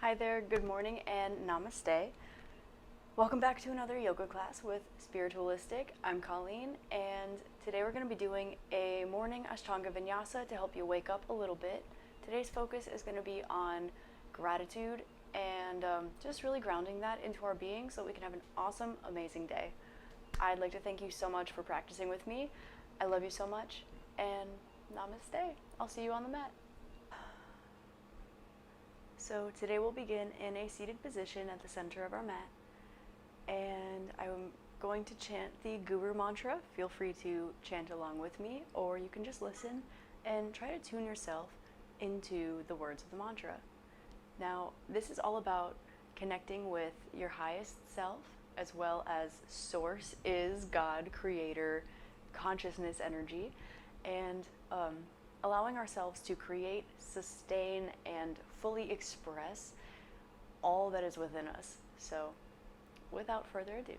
Hi there, good morning, and namaste. Welcome back to another yoga class with Spiritualistic. I'm Colleen, and today we're going to be doing a morning Ashtanga vinyasa to help you wake up a little bit. Today's focus is going to be on gratitude and just really grounding that into our being so we can have an awesome, amazing day. I'd like to thank you so much for practicing with me. I love you so much, and namaste. I'll see you on the mat. So today we'll begin in a seated position at the center of our mat, and I'm going to chant the Guru mantra. Feel free to chant along with me, or you can just listen and try to tune yourself into the words of the mantra. Now, this is all about connecting with your highest self, as well as Source is God, Creator, consciousness, energy, and allowing ourselves to create, sustain, and fully express all that is within us. So, without further ado,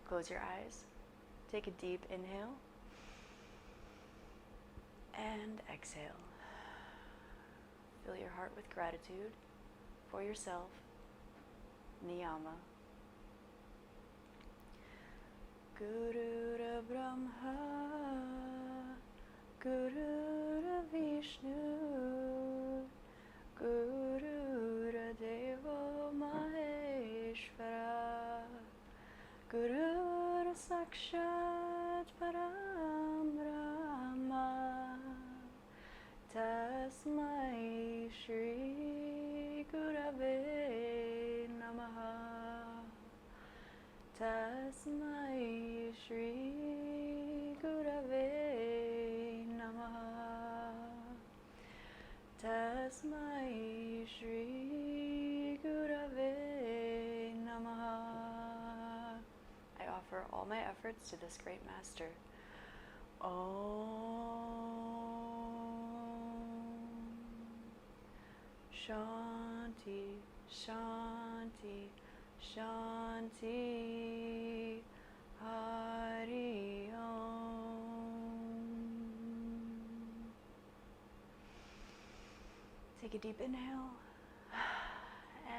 close your eyes, take a deep inhale, and exhale. Fill your heart with gratitude for yourself. Niyama. Gurura Brahma, Gurura Vishnu, Gurura Deva Maheshvara, Gurura Sakshat Param Brahma, Tasmai Shri Gurave Namaha, Tasmai Shri Gurave Namaha, Tasmai Shri Gurave Namaha. I offer all my efforts to this great master. Om Shanti, Shanti, Shanti, Hari Om. Take a deep inhale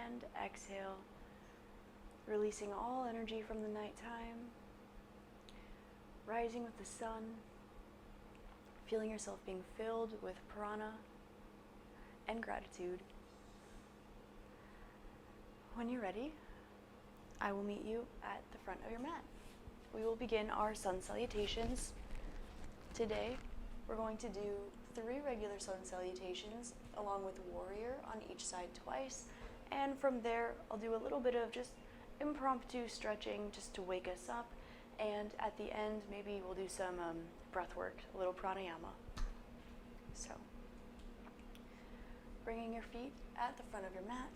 and exhale, releasing all energy from the nighttime, rising with the sun, feeling yourself being filled with prana and gratitude. When you're ready, I will meet you at the front of your mat. We will begin our sun salutations. Today, we're going to do 3 regular sun salutations along with warrior on each side twice. And from there, I'll do a little bit of just impromptu stretching just to wake us up. And at the end, maybe we'll do some breath work, a little pranayama. So, bringing your feet at the front of your mat.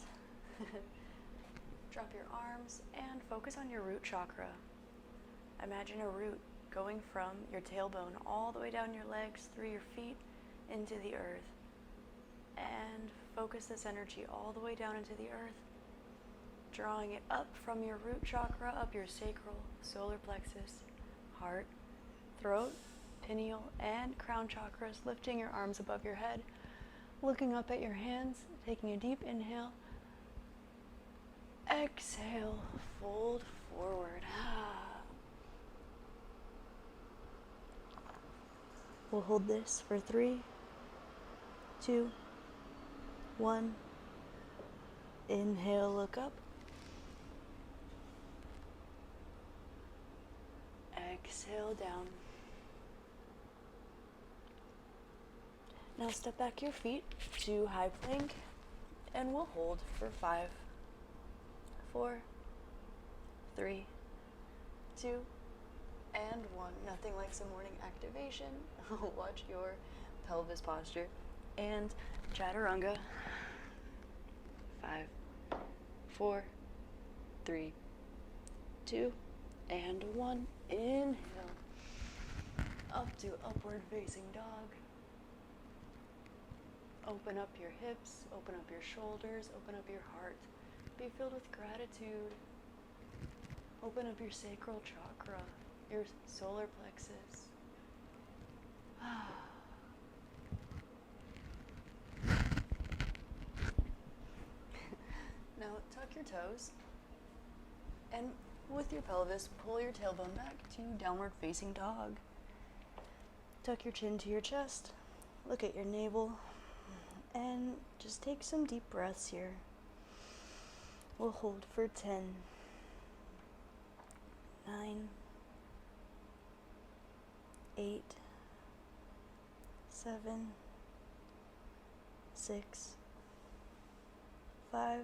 Drop your arms and focus on your root chakra. Imagine a root going from your tailbone all the way down your legs, through your feet, into the earth. And focus this energy all the way down into the earth, drawing it up from your root chakra, up your sacral, solar plexus, heart, throat, pineal, and crown chakras, lifting your arms above your head, looking up at your hands, taking a deep inhale. Exhale, fold forward. We'll hold this for 3, 2, 1. Inhale, look up. Exhale, down. Now step back your feet to high plank, and we'll hold for 5, 4, 3, 2, and 1. Nothing like some morning activation. Watch your pelvis posture. And chaturanga. 5, 4, 3, 2, and 1. Inhale. Up to upward facing dog. Open up your hips, open up your shoulders, open up your heart. Be filled with gratitude. Open up your sacral chakra, your solar plexus. tuck your toes, and with your pelvis, pull your tailbone back to downward facing dog. Tuck your chin to your chest, look at your navel, and just take some deep breaths here. We'll hold for 10, 9, 8, 7, 6, 5,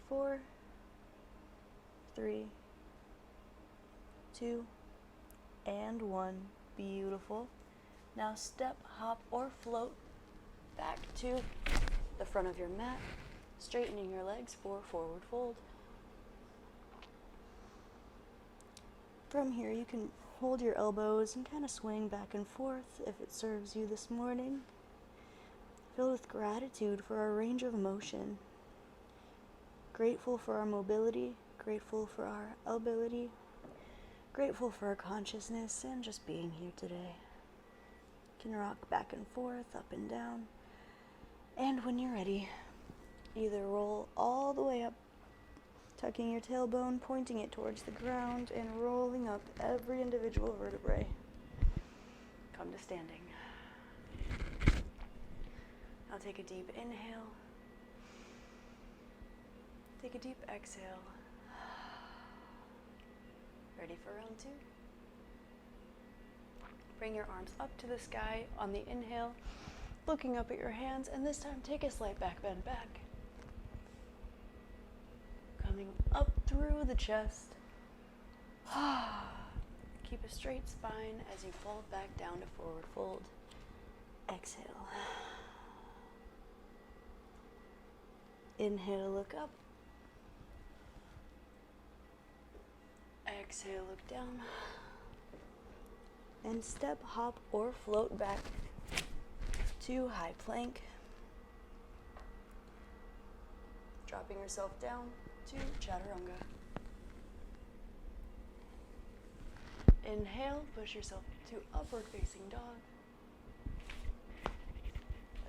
4, 3, 2, and 1. Beautiful. Now step, hop, or float back to the front of your mat, straightening your legs for forward fold. From here, you can hold your elbows and kind of swing back and forth if it serves you this morning. Filled with gratitude for our range of motion. Grateful for our mobility, grateful for our ability, grateful for our consciousness and just being here today. You can rock back and forth, up and down. And when you're ready, either roll all the way up, tucking your tailbone, pointing it towards the ground, and rolling up every individual vertebrae. Come to standing. Now take a deep inhale. Take a deep exhale. Ready for round 2? Bring your arms up to the sky on the inhale, looking up at your hands, and this time take a slight back bend back. Coming up through the chest. Keep a straight spine as you fold back down to forward fold. Exhale. Inhale, look up. Exhale, look down. And step, hop, or float back to high plank. Dropping yourself down to chaturanga. Inhale, push yourself to upward facing dog.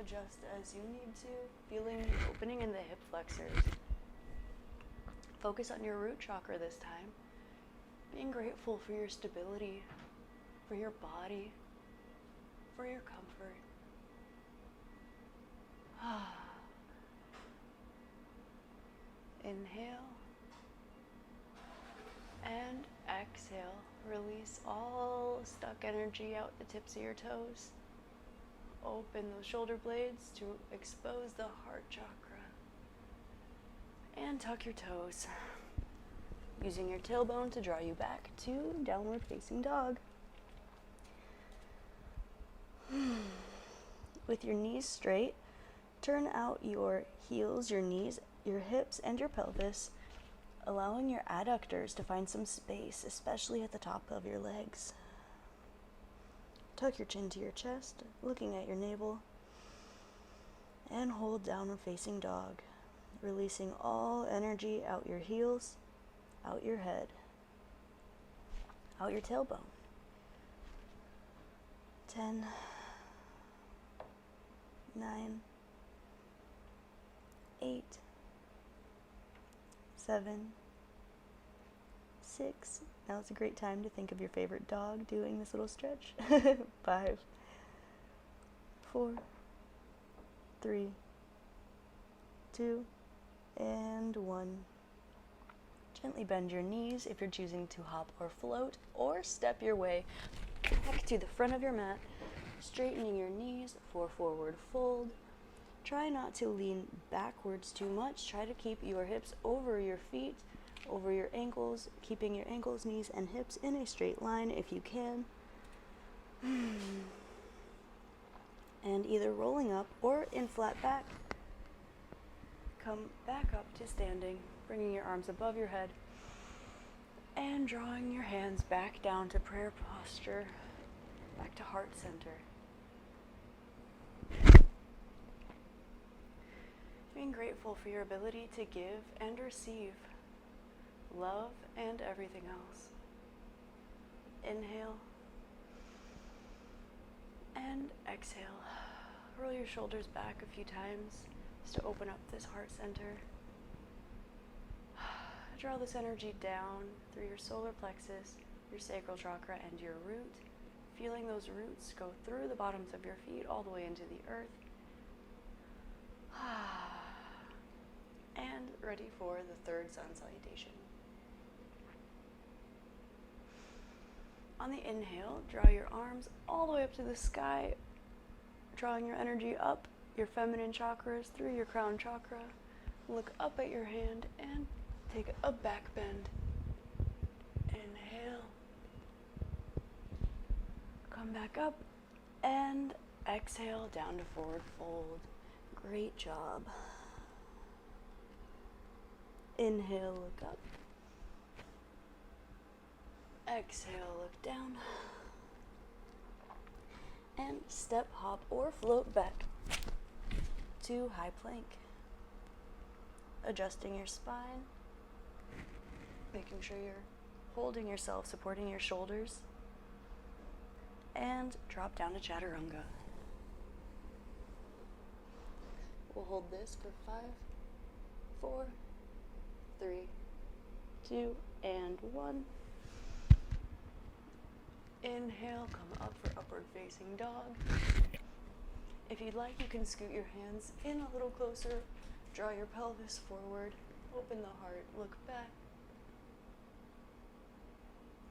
Adjust as you need to, feeling the opening in the hip flexors. Focus on your root chakra this time. Being grateful for your stability, for your body, for your comfort. Inhale and exhale. Release all stuck energy out the tips of your toes. Open those shoulder blades to expose the heart chakra. And tuck your toes, using your tailbone to draw you back to downward facing dog. With your knees straight, turn out your heels, your knees, your hips, and your pelvis, allowing your adductors to find some space, especially at the top of your legs. Tuck your chin to your chest, looking at your navel, and hold downward facing dog, releasing all energy out your heels, out your head, out your tailbone. 10, 9, 8, 7, 6. Now is a great time to think of your favorite dog doing this little stretch. 5, 4, 3, 2, and 1. Gently bend your knees if you're choosing to hop or float, or step your way back to the front of your mat, straightening your knees for forward fold. Try not to lean backwards too much. Try to keep your hips over your feet, over your ankles, keeping your ankles, knees, and hips in a straight line if you can. And either rolling up or in flat back. Come back up to standing, bringing your arms above your head and drawing your hands back down to prayer posture, back to heart center. Being grateful for your ability to give and receive love and everything else. Inhale and exhale. Roll your shoulders back a few times just to open up this heart center. draw this energy down through your solar plexus, your sacral chakra, and your root, feeling those roots go through the bottoms of your feet all the way into the earth. And ready for the third sun salutation. On the inhale, draw your arms all the way up to the sky, drawing your energy up your feminine chakras through your crown chakra. Look up at your hand and take a back bend. Inhale. Come back up and exhale down to forward fold. Great job. Inhale, look up. Exhale, look down. And step, hop, or float back to high plank. Adjusting your spine, making sure you're holding yourself, supporting your shoulders, and drop down to chaturanga. We'll hold this for 5, 4, 3, 2, and 1. Inhale, come up for upward facing dog. If you'd like, you can scoot your hands in a little closer. Draw your pelvis forward, open the heart, look back.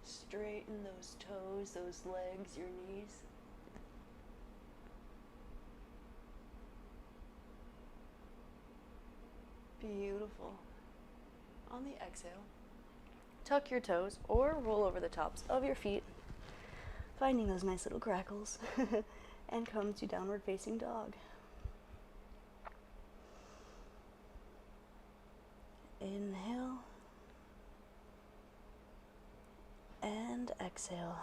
Straighten those toes, those legs, your knees. Beautiful. On the exhale, tuck your toes or roll over the tops of your feet, finding those nice little crackles, and come to downward facing dog. Inhale and exhale.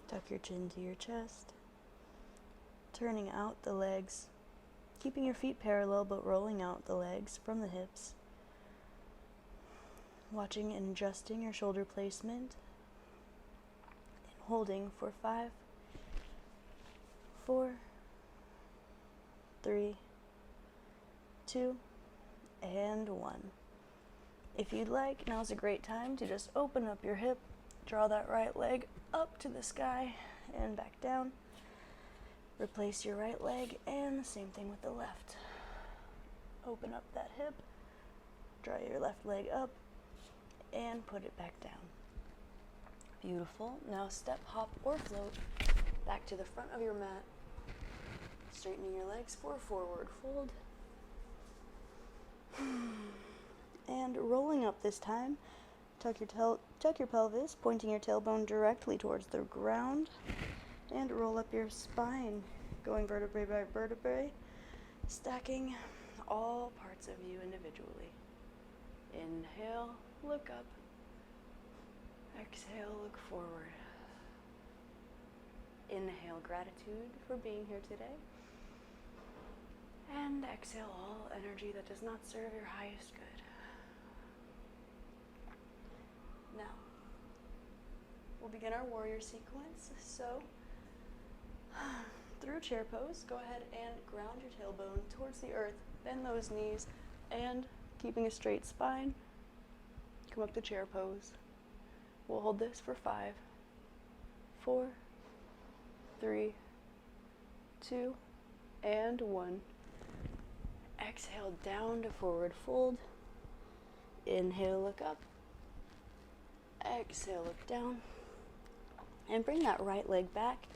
Tuck your chin to your chest, turning out the legs, keeping your feet parallel but rolling out the legs from the hips. Watching and adjusting your shoulder placement and holding for 5, 4, 3, 2, and 1. If you'd like, now's a great time to just open up your hip, draw that right leg up to the sky and back down. Replace your right leg, and the same thing with the left. Open up that hip, draw your left leg up, and put it back down. Beautiful. Now step, hop, or float back to the front of your mat, straightening your legs for forward fold. And rolling up this time, tuck your pelvis, pointing your tailbone directly towards the ground, and roll up your spine, going vertebrae by vertebrae, stacking all parts of you individually. Inhale, look up. Exhale, look forward. Inhale, gratitude for being here today. And exhale all energy that does not serve your highest good. Now, we'll begin our warrior sequence. So, through chair pose, go ahead and ground your tailbone towards the earth, bend those knees, and keeping a straight spine, come up to chair pose. We'll hold this for 5, 4, 3, 2, and 1. Exhale down to forward fold. Inhale, look up. Exhale, look down. And bring that right leg back,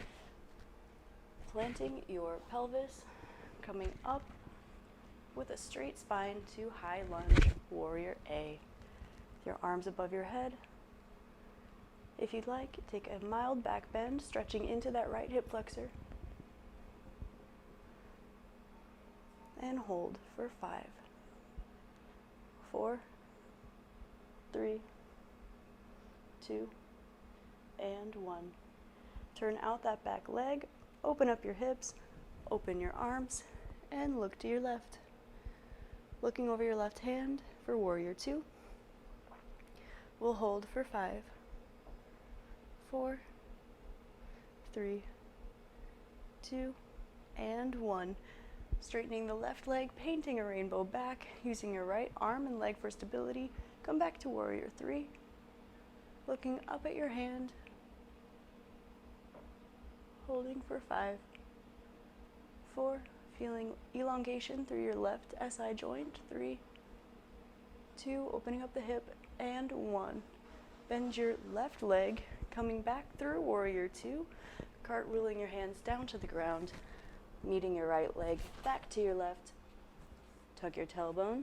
planting your pelvis, coming up with a straight spine to high lunge, warrior A. Your arms above your head. If you'd like, take a mild back bend, stretching into that right hip flexor. And hold for 5, 4, 3, 2, and 1. Turn out that back leg, open up your hips, open your arms, and look to your left. Looking over your left hand for warrior 2. We'll hold for 5, 4, 3, 2, and 1. Straightening the left leg, painting a rainbow back, using your right arm and leg for stability. Come back to warrior 3. Looking up at your hand. Holding for 5. 4. Feeling elongation through your left SI joint. 3. 2. Opening up the hip. And 1. Bend your left leg, coming back through warrior 2. Cartwheeling your hands down to the ground. Meeting your right leg back to your left. Tuck your tailbone.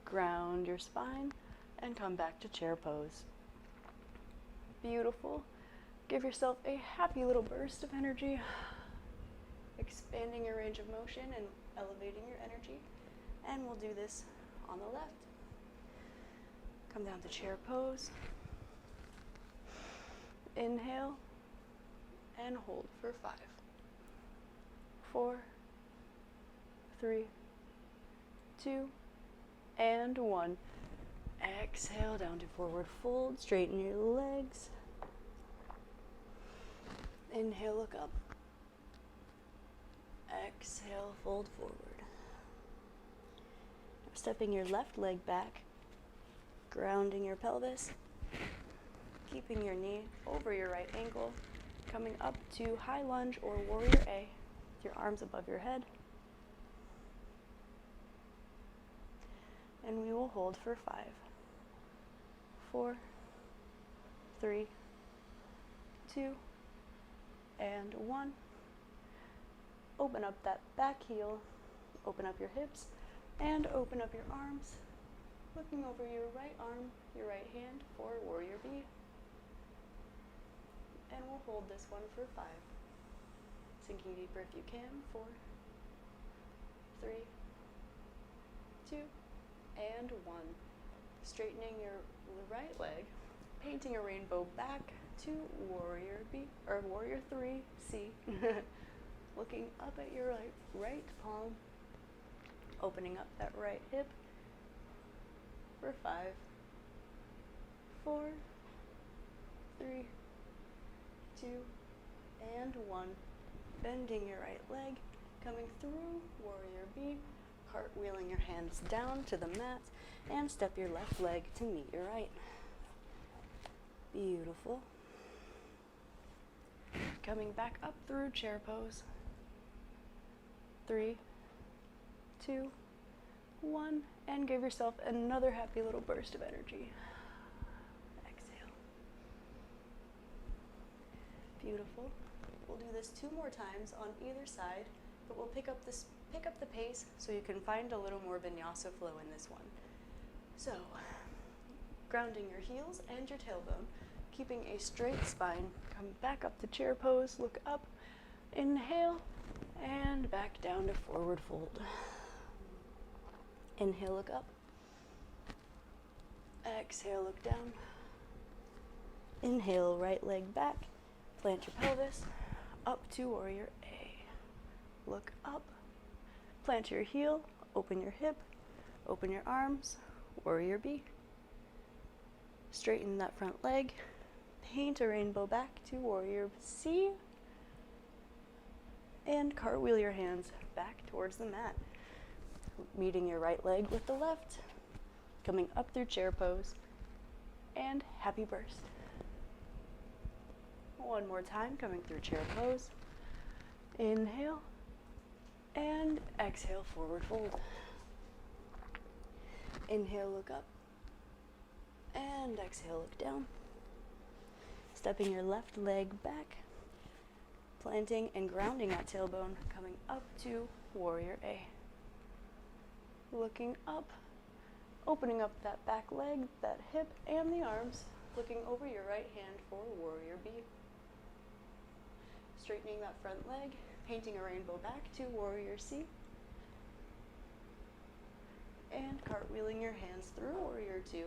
Ground your spine and come back to chair pose. Beautiful. Give yourself a happy little burst of energy, expanding your range of motion and elevating your energy. And we'll do this on the left. Come down to chair pose. Inhale and hold for 5. 4, 3, 2, and 1. Exhale down to forward fold. Straighten your legs. Inhale, look up. Exhale, fold forward. Stepping your left leg back, grounding your pelvis, keeping your knee over your right ankle, coming up to high lunge or warrior A. Your arms above your head, and we will hold for 5, 4, 3, 2, and 1. Open up that back heel, open up your hips, and open up your arms, looking over your right arm, your right hand for warrior B. And we'll hold this one for 5. Sinking deeper if you can. 4, 3, 2, and 1. Straightening your right leg, painting a rainbow back to warrior B, or warrior 3, C. Looking up at your right palm, opening up that right hip for 5, 4, 3, 2, and 1. Bending your right leg, coming through warrior B, cartwheeling your hands down to the mat, and step your left leg to meet your right. Beautiful. Coming back up through chair pose. 3, 2, 1, and give yourself another happy little burst of energy. Exhale. Beautiful. We'll do this 2 more times on either side, but we'll pick up the pace so you can find a little more vinyasa flow in this one. So, grounding your heels and your tailbone, keeping a straight spine. Come back up to chair pose, look up, inhale, and back down to forward fold. Inhale, look up. Exhale, look down. Inhale, right leg back, plant your pelvis, up to warrior A. Look up, plant your heel, open your hip, open your arms, warrior B. Straighten that front leg, paint a rainbow back to warrior C, and cartwheel your hands back towards the mat. Meeting your right leg with the left, coming up through chair pose, and happy burst. One more time, coming through chair pose. Inhale, and exhale, forward fold. Inhale, look up, and exhale, look down. Stepping your left leg back, planting and grounding that tailbone, coming up to warrior A. Looking up, opening up that back leg, that hip, and the arms, looking over your right hand for warrior B. Straightening that front leg, painting a rainbow back to warrior C. And cartwheeling your hands through warrior 2,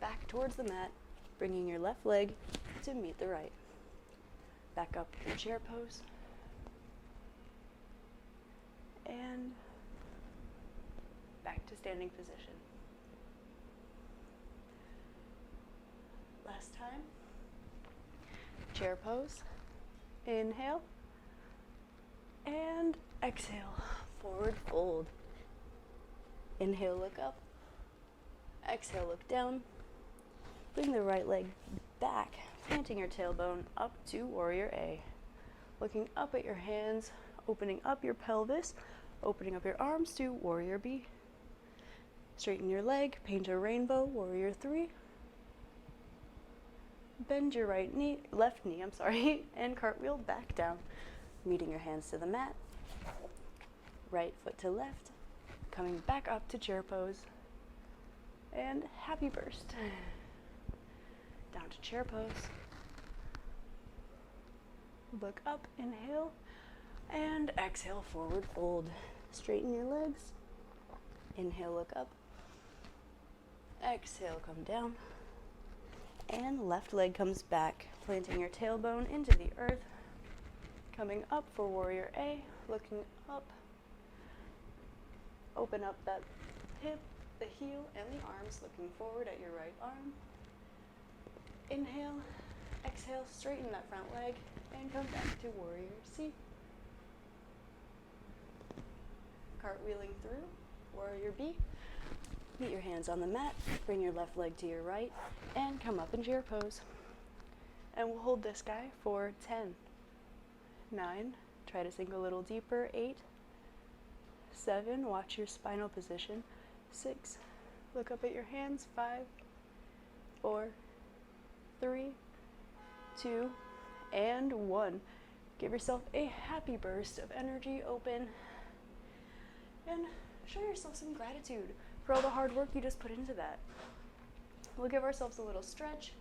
back towards the mat, bringing your left leg to meet the right. Back up to chair pose. And back to standing position. Last time. Chair pose. Inhale. And Exhale, forward fold. Inhale, look up. Exhale, look down. Bring the right leg back, planting your tailbone up to Warrior A. Looking up at your hands, opening up your pelvis, opening up your arms to Warrior B. Straighten your leg, paint a rainbow, Warrior 3. Bend your left knee, and cartwheel back down. Meeting your hands to the mat. Right foot to left, coming back up to chair pose. And happy burst. Down to chair pose. Look up, inhale, and exhale, forward fold. Straighten your legs. Inhale, look up. Exhale, come down. And left leg comes back, planting your tailbone into the earth. Coming up for Warrior A, looking up. Open up that hip, the heel, and the arms, looking forward at your right arm. Inhale, exhale, straighten that front leg, and come back to Warrior C. Cartwheeling through, Warrior B. Meet your hands on the mat, bring your left leg to your right, and come up in chair pose. And we'll hold this guy for 10, 9, try to sink a little deeper, 8, 7, watch your spinal position, 6, look up at your hands, 5, 4, 3, 2, and 1. Give yourself a happy burst of energy, open, and show yourself some gratitude for all the hard work you just put into that. We'll give ourselves a little stretch.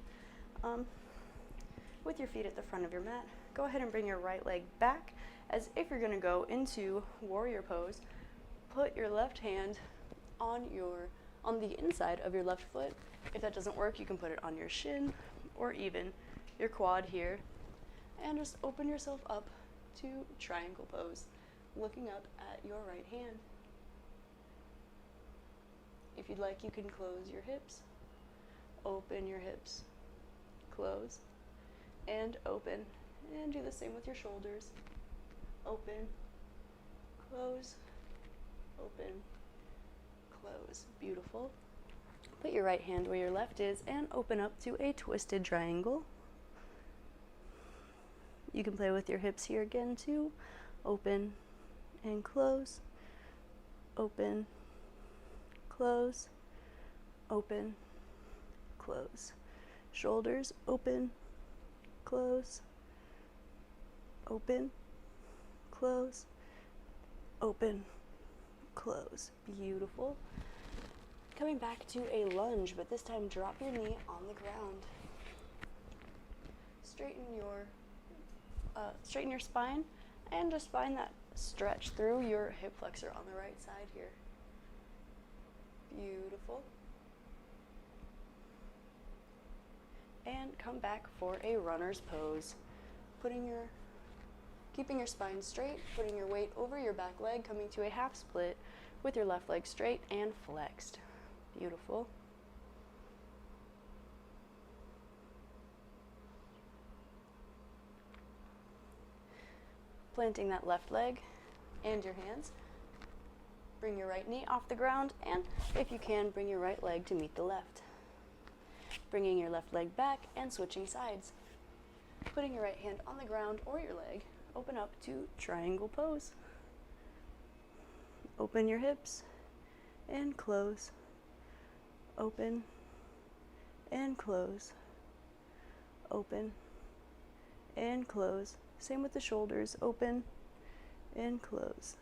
With your feet at the front of your mat, go ahead and bring your right leg back as if you're going to go into warrior pose. Put your left hand on the inside of your left foot. If that doesn't work, you can put it on your shin or even your quad here. And just open yourself up to triangle pose, looking up at your right hand. If you'd like, you can close your hips, open your hips, close, and open. And do the same with your shoulders. Open, close, open, close. Beautiful. Put your right hand where your left is and open up to a twisted triangle. You can play with your hips here again too. Open and close, open, close, open, close. Shoulders open, close, open, close, open, close. Beautiful. Coming back to a lunge, but this time drop your knee on the ground. Straighten your spine and just find that stretch through your hip flexor on the right side here. Beautiful. And come back for a runner's pose. Keeping your spine straight, putting your weight over your back leg, coming to a half split with your left leg straight and flexed. Beautiful. Planting that left leg and your hands. Bring your right knee off the ground, and if you can, bring your right leg to meet the left. Bringing your left leg back and switching sides. Putting your right hand on the ground or your leg, open up to triangle pose. Open your hips and close. Open and close. Open and close. Same with the shoulders. Open and close.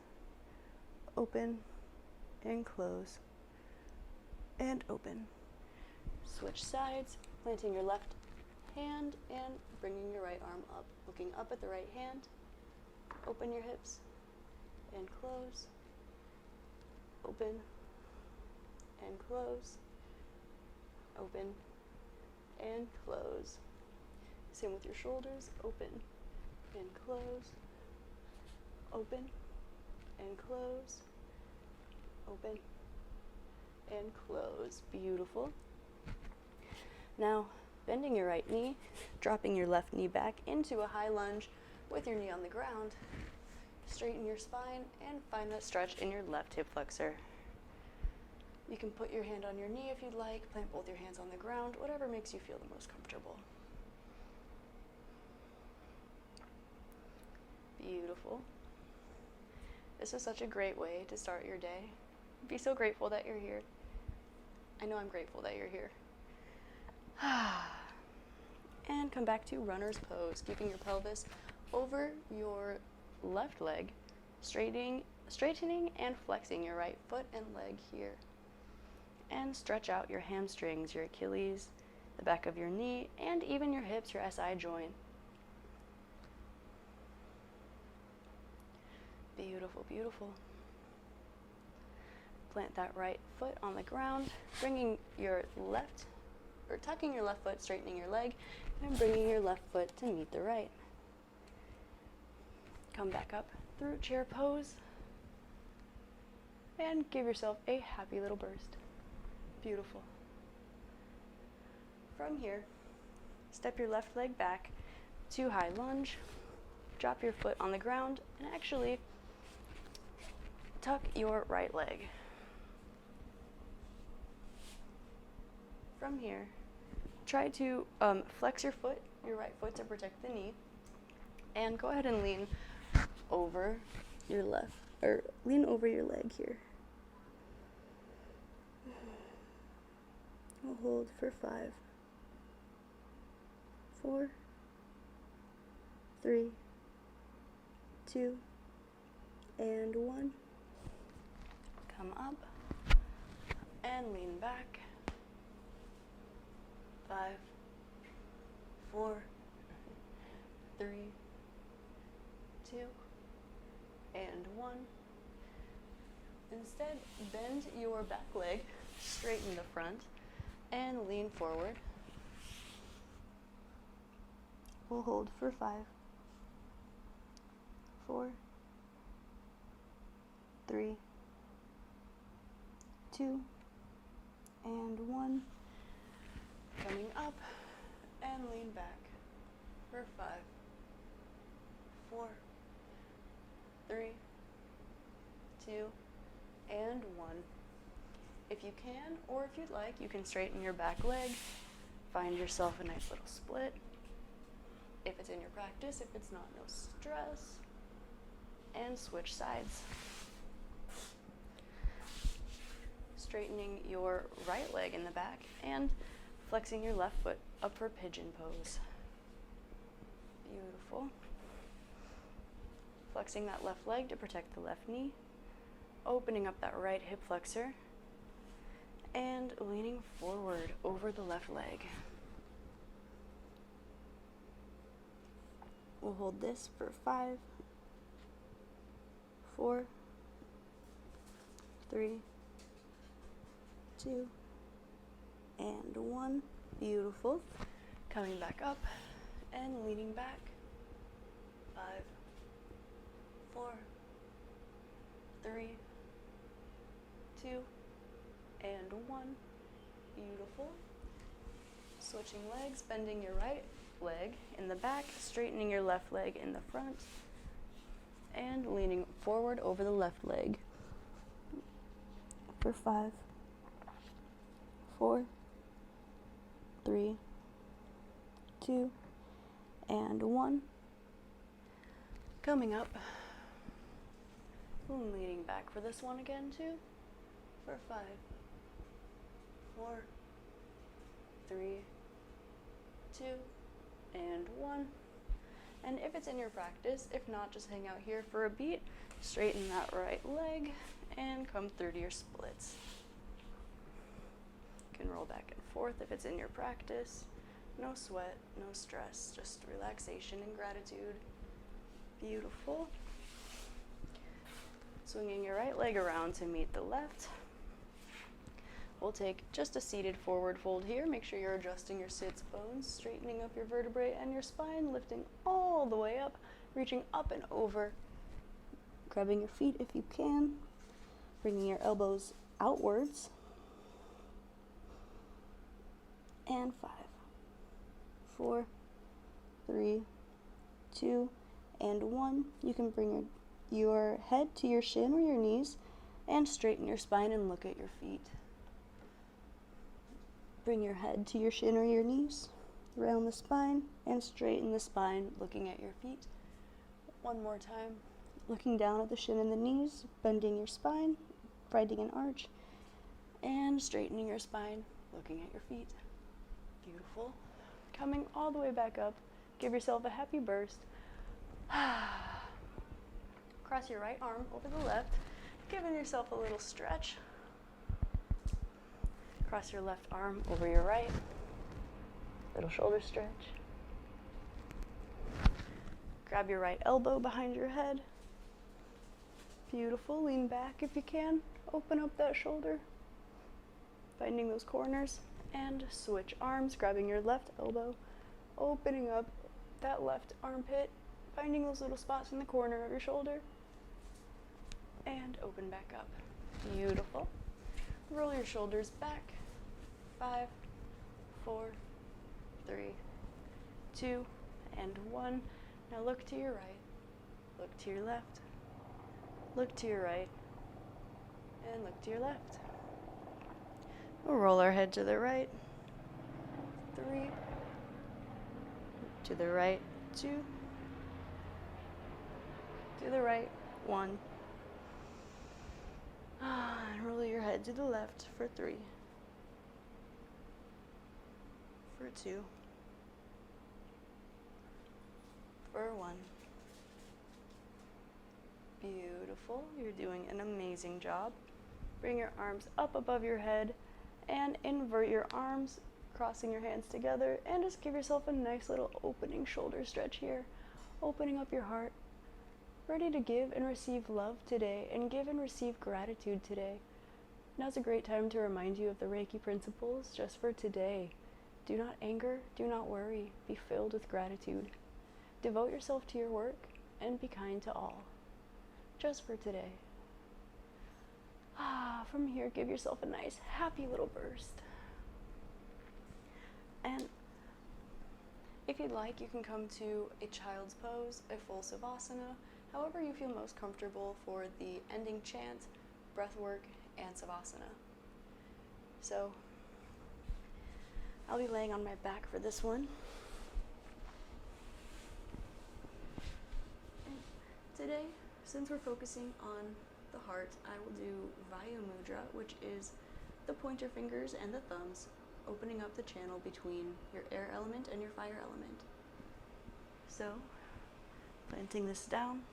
Open and close. And open. Switch sides, planting your left hand and bringing your right arm up. Looking up at the right hand. Open your hips and close. Open and close. Open and close. Same with your shoulders. Open and close. Open and close. Open and close. Beautiful. Now, bending your right knee, dropping your left knee back into a high lunge with your knee on the ground. straighten your spine, and find that stretch in your left hip flexor. You can put your hand on your knee if you'd like, plant both your hands on the ground, whatever makes you feel the most comfortable. Beautiful. This is such a great way to start your day. Be so grateful that you're here. I know I'm grateful that you're here. And come back to runner's pose, keeping your pelvis over your left leg, straightening and flexing your right foot and leg here. And stretch out your hamstrings, your Achilles, the back of your knee, and even your hips, your SI joint. Beautiful, beautiful. Plant that right foot on the ground, bringing your left, or tucking your left foot, straightening your leg, and bringing your left foot to meet the right. Come back up through chair pose, and give yourself a happy little burst. Beautiful. From here, step your left leg back to high lunge, drop your foot on the ground, and actually tuck your right leg. From here, try to flex your foot, your right foot, to protect the knee, and go ahead and lean over your left, or lean over your leg here. We'll hold for 5, 4, 3, 2, and 1. Come up and lean back. 5, 4, 3, 2, and 1. Instead, bend your back leg, straighten the front, and lean forward. We'll hold for 5, 4, 3, 2, and 1. Coming up and lean back for 5, 4, 3, 2, and 1. If you can, or if you'd like, you can straighten your back leg, find yourself a nice little split. If it's in your practice, if it's not, no stress, and switch sides. Straightening your right leg in the back and flexing your left foot up for pigeon pose. Beautiful. Flexing that left leg to protect the left knee, opening up that right hip flexor, and leaning forward over the left leg. We'll hold this for 5, 4, 3, 2, and 1. Beautiful. Coming back up and leaning back. 5, 4, 3, 2, and 1. Beautiful. Switching legs, bending your right leg in the back, straightening your left leg in the front, and leaning forward over the left leg for 5, 4, 3, 2, and 1. Coming up, leaning back for this one again too, for 5, 4, 3, 2, and 1. And if it's in your practice, if not, just hang out here for a beat, straighten that right leg, and come through to your splits. You can roll back and forth if it's in your practice. No sweat, no stress, just relaxation and gratitude. Beautiful. Swinging your right leg around to meet the left. We'll take just a seated forward fold here. Make sure you're adjusting your sits bones, straightening up your vertebrae and your spine, lifting all the way up, reaching up and over, grabbing your feet if you can, bringing your elbows outwards, and 5, 4, 3, 2, and 1. You can bring your your head to your shin or your knees and straighten your spine and look at your feet. Bring your head to your shin or your knees, round the spine and straighten the spine, looking at your feet. One more time, looking down at the shin and the knees, bending your spine, finding an arch, and straightening your spine, looking at your feet. Beautiful. Coming all the way back up, give yourself a happy burst. Cross your right arm over the left, giving yourself a little stretch. Cross your left arm over your right, little shoulder stretch. Grab your right elbow behind your head. Beautiful, lean back if you can. Open up that shoulder, finding those corners, and switch arms, grabbing your left elbow, opening up that left armpit, finding those little spots in the corner of your shoulder, and open back up. Beautiful. Roll your shoulders back. 5, 4, 3, 2, and 1. Now look to your right, look to your left, look to your right, and look to your left. We'll roll our head to the right. 3, to the right, 2, to the right, 1. And roll your head to the left for 3, for 2, for 1. Beautiful. You're doing an amazing job. Bring your arms up above your head and invert your arms, crossing your hands together, and just give yourself a nice little opening shoulder stretch here, opening up your heart, ready to give and receive love today and give and receive gratitude today. Now's a great time to remind you of the Reiki principles just for today. Do not anger, do not worry, be filled with gratitude. Devote yourself to your work and be kind to all. Just for today. From here, give yourself a nice, happy little burst. And if you'd like, you can come to a child's pose, a full savasana, however you feel most comfortable for the ending chant, breath work, and savasana. So, I'll be laying on my back for this one. And today, since we're focusing on the heart, I will do Vayu Mudra, which is the pointer fingers and the thumbs, opening up the channel between your air element and your fire element. So, planting this down,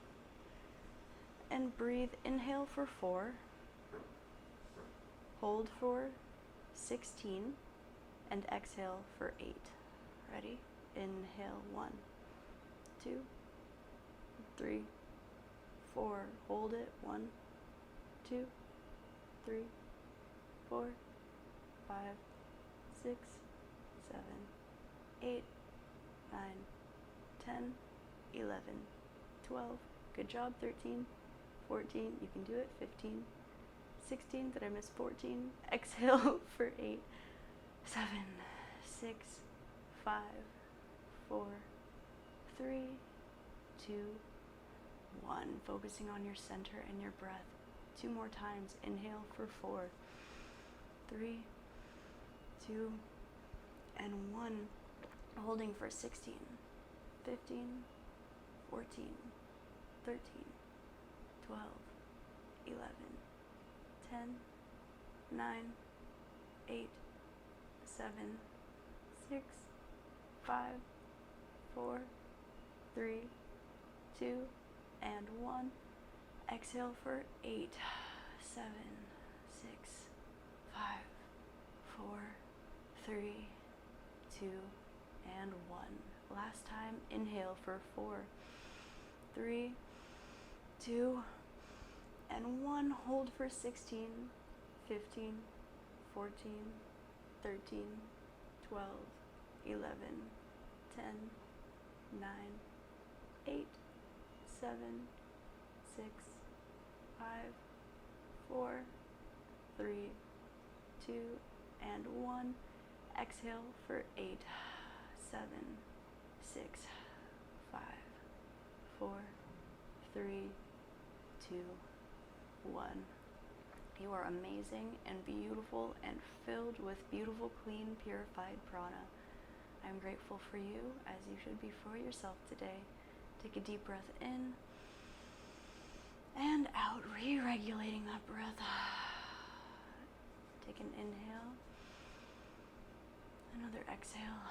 and breathe. Inhale for 4, hold for 16, and exhale for 8. Ready? Inhale, 1, 2, 3, 4, hold it, 1, 2, 3, 4, 5, 6, 7, 8, 9, 10, 11, 12, good job, 13, 14, you can do it, 15, 16, did I miss 14? Exhale for 8, 7, 6, 5, 4, 3, 2, 1. Focusing on your center and your breath. 2 more times. Inhale for 4, 3, 2, and 1. Holding for 16, 15, 14, 13, 12, 11, 10, 9, 8, 7, 6, 5, 4, 3, 2, and 1. Exhale for 8, 7, 6, 5, 4, 3, 2, and 1. Last time, inhale for 4, 3, 2, and 1. Hold for 16, 15, 14, 13, 12, 11, 10, 9, 8, 7, 6, 5, 4, 3, 2, and 1. Exhale for 8, 7, 6, 5, 4, 3, 2, 1. You are amazing and beautiful and filled with beautiful, clean, purified prana. I am grateful for you, as you should be for yourself today. Take a deep breath in and out, re-regulating that breath. Take an inhale, another exhale.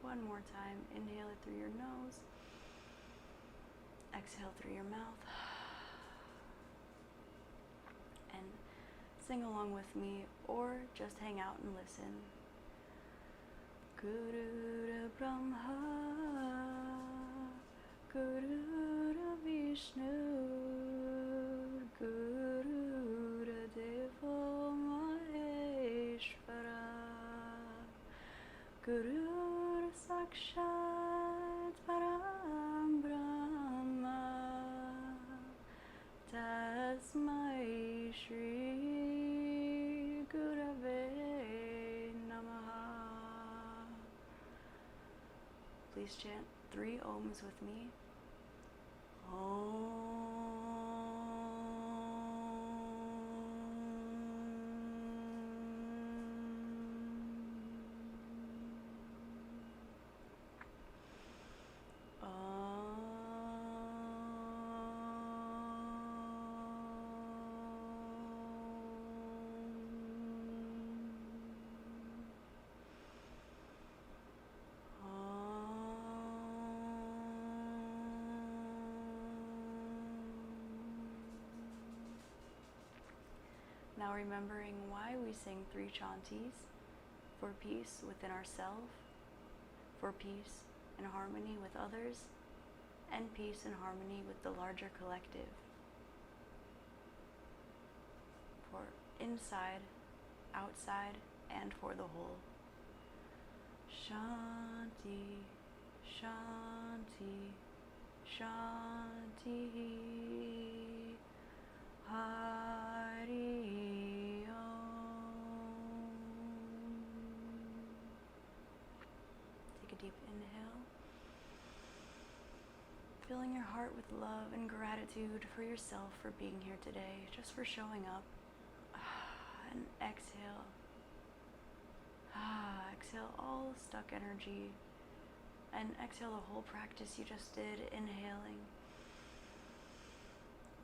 One more time, inhale it through your nose, exhale through your mouth, and sing along with me or just hang out and listen. Gurura Brahma, Gurura Vishnu, Gurura Deva Maheshwara, Gurura Sakshat Param Brahma, Tasmai Shri Gurave Namaha. Please chant 3 ohms with me. Om. Now remembering why we sing 3 chanties: for peace within ourselves, for peace and harmony with others, and peace and harmony with the larger collective. For inside, outside, and for the whole. Shanti, Shanti, Shanti. Hari Om. Take a deep inhale, filling your heart with love and gratitude for yourself for being here today, just for showing up. And exhale. Exhale all stuck energy, and exhale the whole practice you just did, inhaling.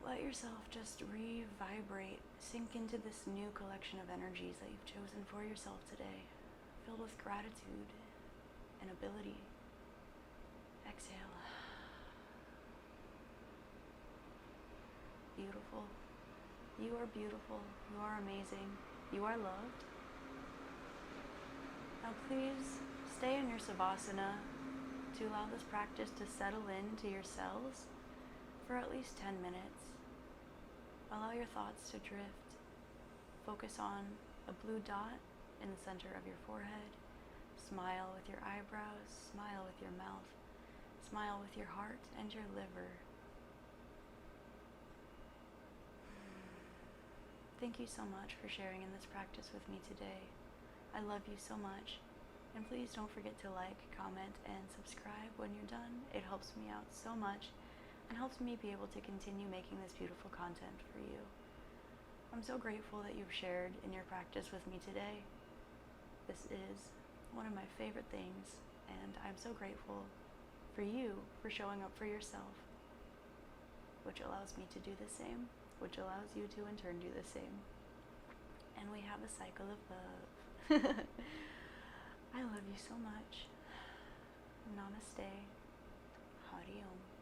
Let yourself just re-vibrate, sink into this new collection of energies that you've chosen for yourself today, filled with gratitude and ability. Exhale. Beautiful. You are beautiful. You are amazing. You are loved. Now please stay in your Savasana to allow this practice to settle into your cells for at least 10 minutes. Allow your thoughts to drift. Focus on a blue dot in the center of your forehead. Smile with your eyebrows, smile with your mouth, smile with your heart and your liver. Thank you so much for sharing in this practice with me today. I love you so much. And please don't forget to like, comment, and subscribe when you're done. It helps me out so much and helps me be able to continue making this beautiful content for you. I'm so grateful that you've shared in your practice with me today. This is one of my favorite things, and I'm so grateful for you for showing up for yourself, which allows me to do the same, which allows you to in turn do the same. And we have a cycle of love. I love you so much. Namaste. Hari Om.